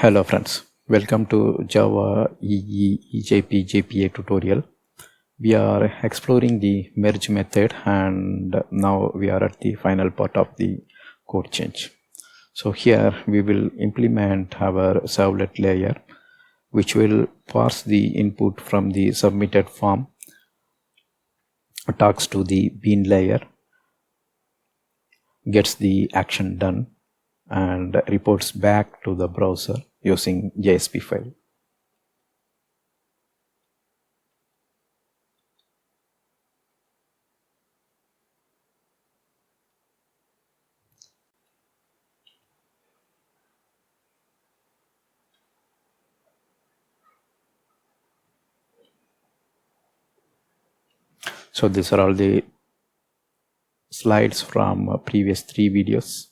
Hello friends, welcome to JavaEE JPA tutorial. We are exploring the merge method and now we are at the final part of the code change. So here we will implement our Servlet layer, which will parse the input from the submitted form, talks to the bean layer, gets the action done, and reports back to the browser using JSP file. So these are all the slides from previous 3 videos.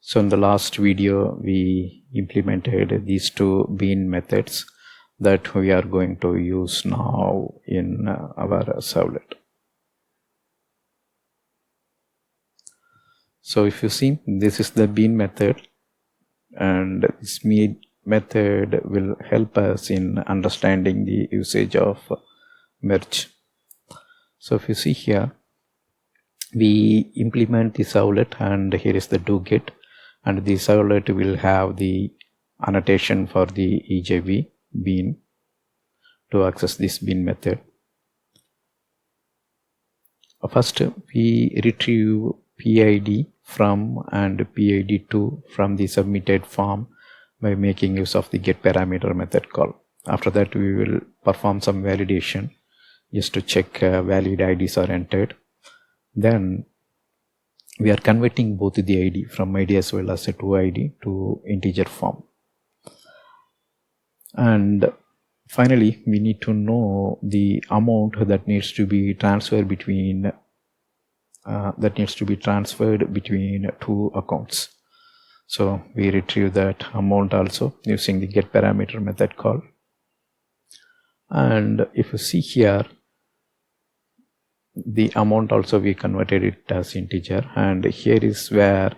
So in the last video, we implemented these 2 bean methods that we are going to use now in our Servlet. So if you see, this is the bean method, and this method will help us in understanding the usage of merge. So if you see here, we implement the Servlet, and here is the do-get, and the Servlet will have the annotation for the EJB bean to access this bean method. First, we retrieve PID from and PID to from the submitted form by making use of the getParameter method call. After that, we will perform some validation just to check valid IDs are entered. Then we are converting both the ID from ID as well as a toID to integer form. And finally, we need to know the amount that needs to be transferred between 2 accounts. So we retrieve that amount also using the getParameter method call. And if you see here, the amount also we converted it as integer, and here is where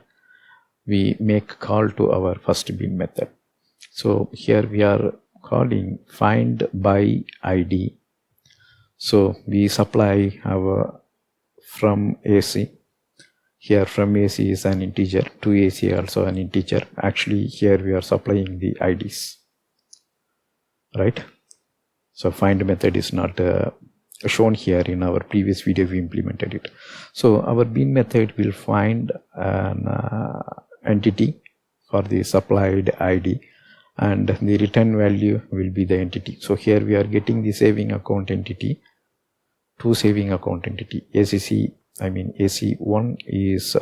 we make call to our first bean method. So here we are calling find by ID. So we supply our from AC. Here from AC is an integer, to AC also an integer. Actually here we are supplying the IDs, right? So find method is not shown here. In our previous video we implemented it. So our bean method will find an entity for the supplied ID, and the return value will be the entity. So here we are getting the saving account entity, 2 saving account entity. AC1 is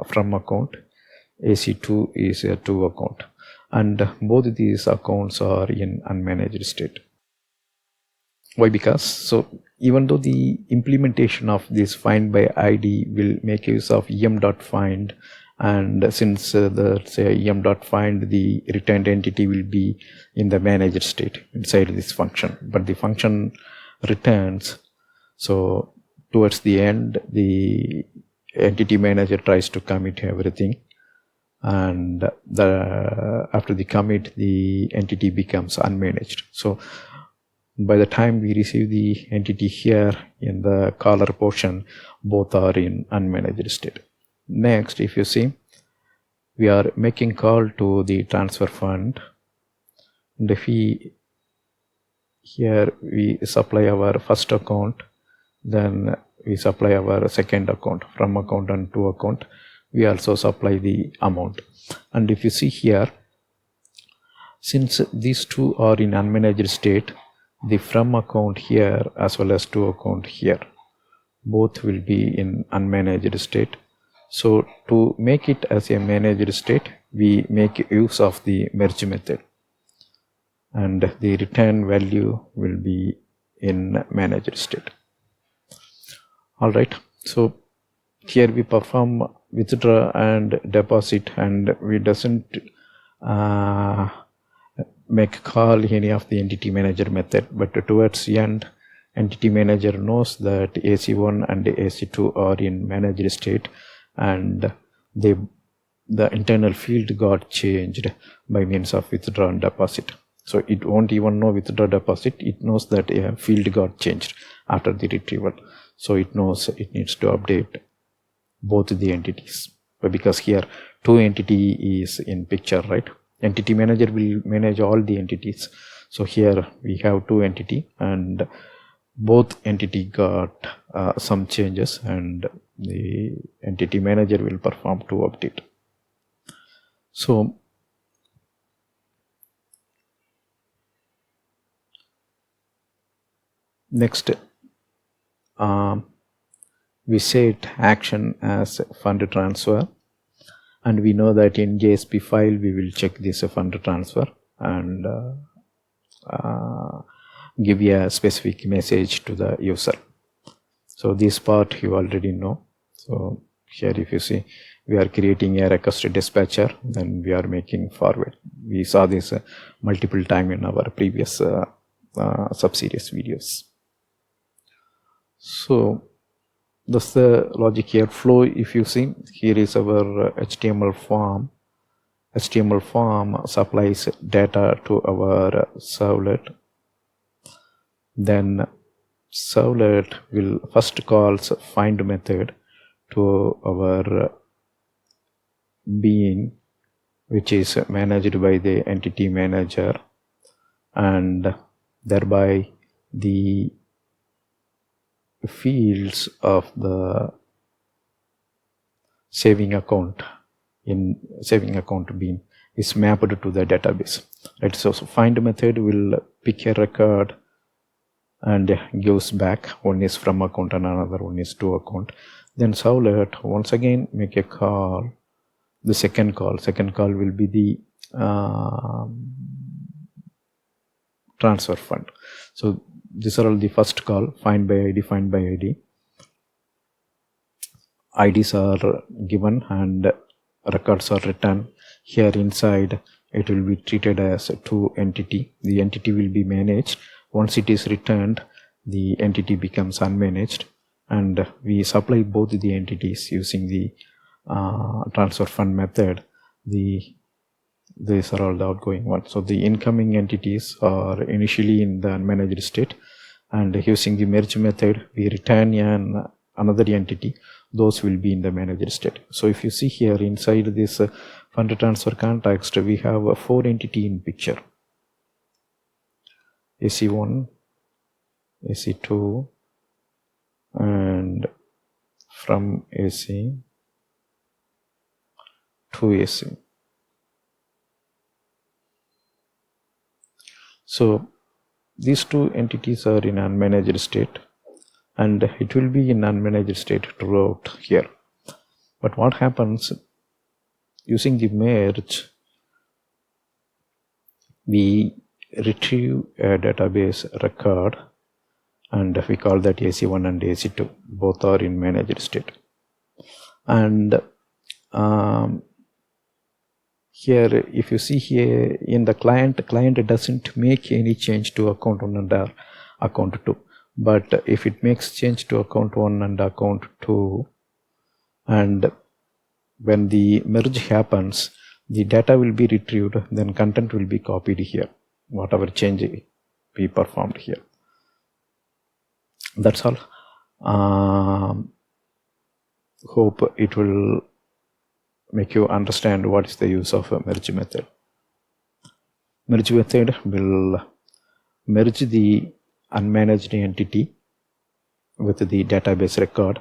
from account, AC2 is a to account, and both these accounts are in unmanaged state. Why? Because so even though the implementation of this find by ID will make use of em.find, and since the em.find, the returned entity will be in the managed state inside this function, but the function returns. So towards the end, the entity manager tries to commit everything, and after the commit, the entity becomes unmanaged. So by the time we receive the entity here in the caller portion, both are in unmanaged state. Next, if you see, we are making call to the transfer fund, and if here we supply our first account, then we supply our second account, from account and to account. We also supply the amount. And if you see here, since these 2 are in unmanaged state, the from account here as well as to account here, both will be in unmanaged state. So to make it as a managed state, we make use of the merge method, and the return value will be in managed state. Alright, so here we perform withdraw and deposit, and we doesn't make call any of the entity manager method, but towards the end entity manager knows that AC1 and AC2 are in managed state, and the internal field got changed by means of withdraw and deposit. So it won't even know withdraw deposit. It knows that a field got changed after the retrieval. So it knows it needs to update both the entities. But because here two entity is in picture, right? Entity manager will manage all the entities. So here we have two entity, and both entity got some changes, and the entity manager will perform to update. So next, we set action as fund transfer, and we know that in JSP file we will check this fund transfer and give a specific message to the user. So this part you already know. So here if you see, we are creating a request dispatcher, then we are making forward. We saw this multiple times in our previous sub-series videos. So that's the logic here. Flow, if you see, here is our HTML form. HTML form supplies data to our servlet. Then servlet will first calls find method to our being, which is managed by the entity manager, and thereby the fields of the saving account in saving account bean is mapped to the database, right? So find method will pick a record and gives back, one is from account and another one is to account. Then servlet once again make a call, the second call will be the transfer fund. So these are all the first call, find by ID, find by ID. IDs are given and records are written. Here inside it will be treated as a two entity. The entity will be managed. Once it is returned, the entity becomes unmanaged, and we supply both the entities using the transfer fund method. These are all the outgoing ones. So the incoming entities are initially in the unmanaged state, and using the merge method we return another entity. Those will be in the managed state. So if you see here inside this fund transfer context, we have a 4 entity in picture: AC1, AC2, and from AC to AC. So these two entities are in unmanaged state, and it will be in unmanaged state throughout here. But what happens using the merge, we retrieve a database record, and we call that AC1 and AC2. Both are in managed state. And here if you see here in the client doesn't make any change to account 1 and account 2. But if it makes change to account 1 and account 2, and when the merge happens, the data will be retrieved, then content will be copied here, whatever change we performed here. That's all. Hope it will make you understand what is the use of a merge method. Merge method will merge the unmanaged entity with the database record,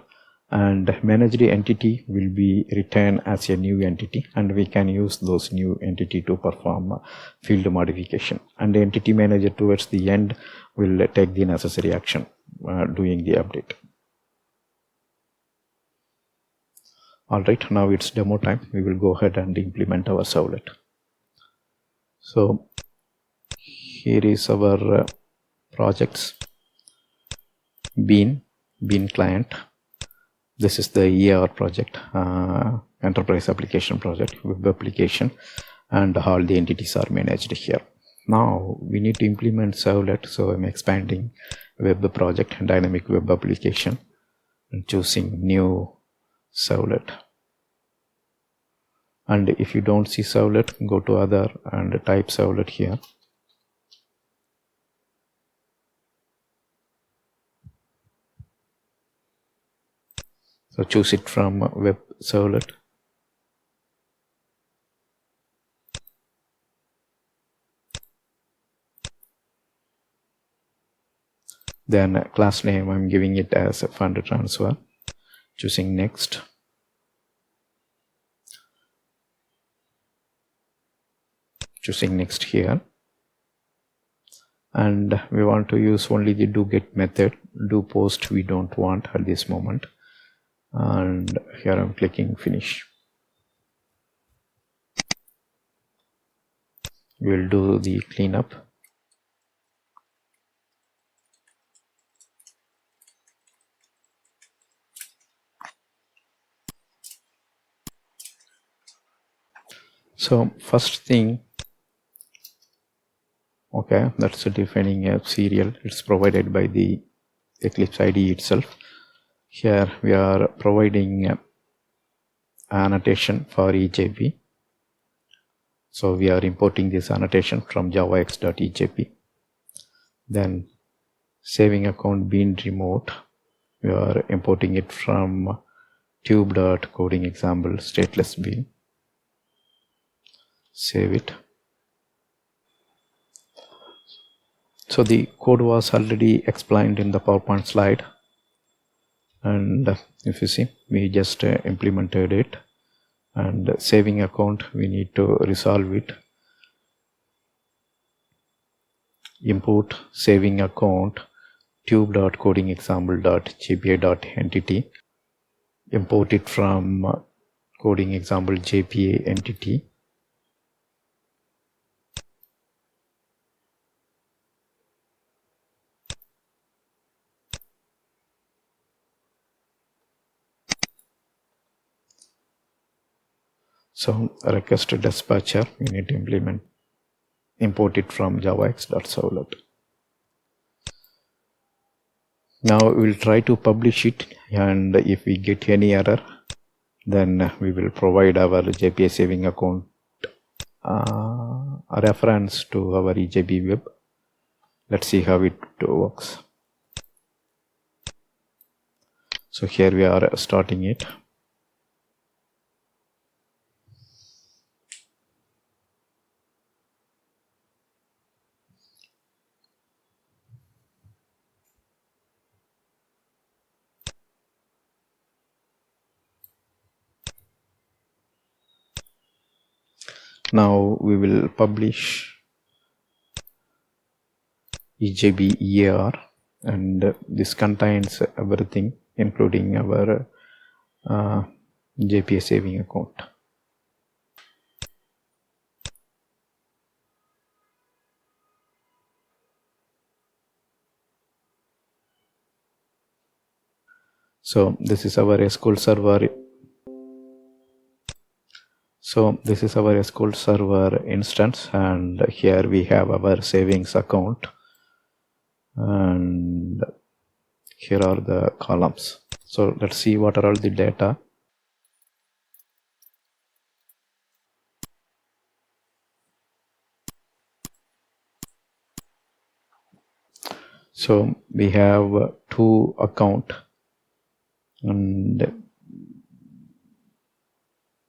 and managed entity will be returned as a new entity, and we can use those new entity to perform field modification, and the entity manager towards the end will take the necessary action doing the update. Alright, now it's demo time. We will go ahead and implement our servlet. So here is our projects. Bean client. This is the EAR project, enterprise application project, web application, and all the entities are managed here. Now we need to implement servlet, so I'm expanding web project, dynamic web application, and choosing new Servlet. And if you don't see Servlet, go to other and type Servlet here. So choose it from web Servlet. Then class name, I'm giving it as a fund transfer. Choosing next. Choosing next here. And we want to use only the do get method. Do post we don't want at this moment. And here I'm clicking finish. We'll do the cleanup. So first thing, okay, that's defining a serial. It's provided by the Eclipse IDE itself. Here we are providing annotation for EJB. So we are importing this annotation from javax.ejp. Then saving account being remote, we are importing it from tube.coding example stateless bean. Save it. So the code was already explained in the PowerPoint slide, and if you see, we just implemented it. And saving account, we need to resolve it. Import saving account tube.coding example.jpa.entity. Import it from coding example JPA entity. So request dispatcher, we need to import it from javax.servlet. Now we'll try to publish it, and if we get any error, then we will provide our JPA saving account a reference to our EJB web. Let's see how it works. So here we are starting it. Now we will publish EJB EAR, and this contains everything including our JPA saving account. So this is our SQL server. So this is our SQL server instance, and here we have our savings account, and here are the columns. So let's see what are all the data. So we have two accounts, and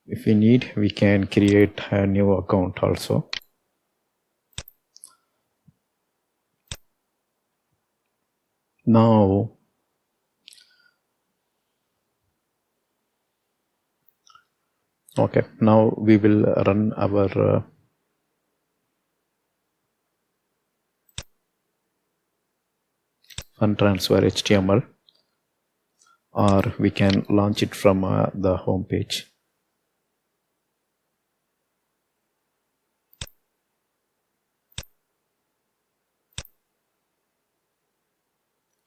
if we need, we can create a new account also. Now okay, now we will run our fund transfer HTML, or we can launch it from the home page.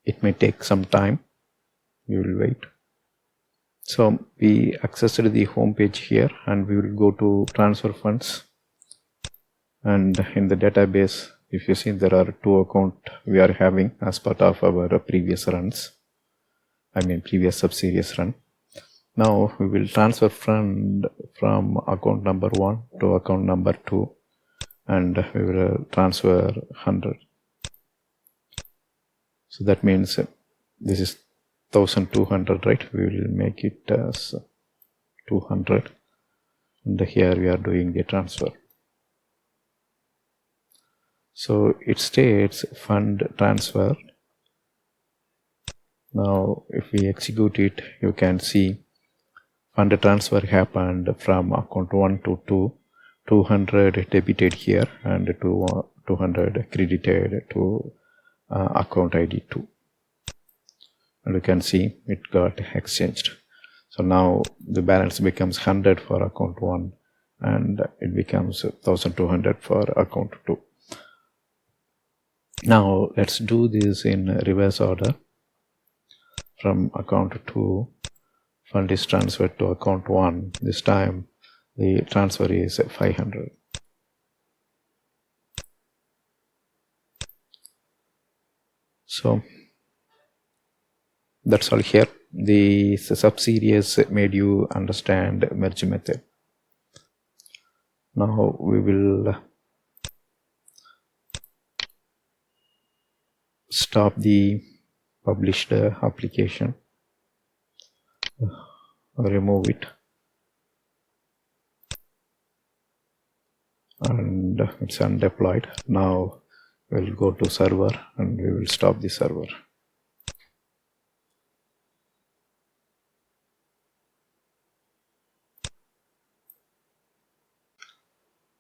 It may take some time. We will wait. So we accessed the home page here, and we will go to transfer funds, and in the database if you see, there are 2 accounts we are having as part of our previous runs, previous sub-series run. Now we will transfer fund from account number 1 to account number 2, and we will transfer 100. So that means this is 1200, right? We will make it as 200, and here we are doing the transfer. So it states fund transfer. Now if we execute it, you can see fund transfer happened from account 1 to 2, 200 debited here and 200 credited to account ID 2. And you can see it got exchanged. So now the balance becomes 100 for account 1 and it becomes 1200 for account 2. Now let's do this in reverse order. From account 2, fund is transferred to account 1. This time the transfer is 500. So that's all here. The sub-series made you understand merge method. Now we will stop the published application, remove it, and it's undeployed. Now we'll go to server and we will stop the server.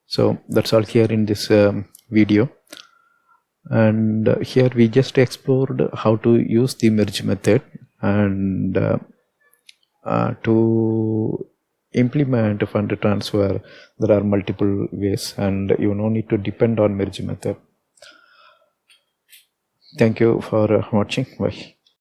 So that's all here in this video, and here we just explored how to use the merge method and to implement fund transfer. There are multiple ways and you no need to depend on merge method. Thank you for watching. Bye.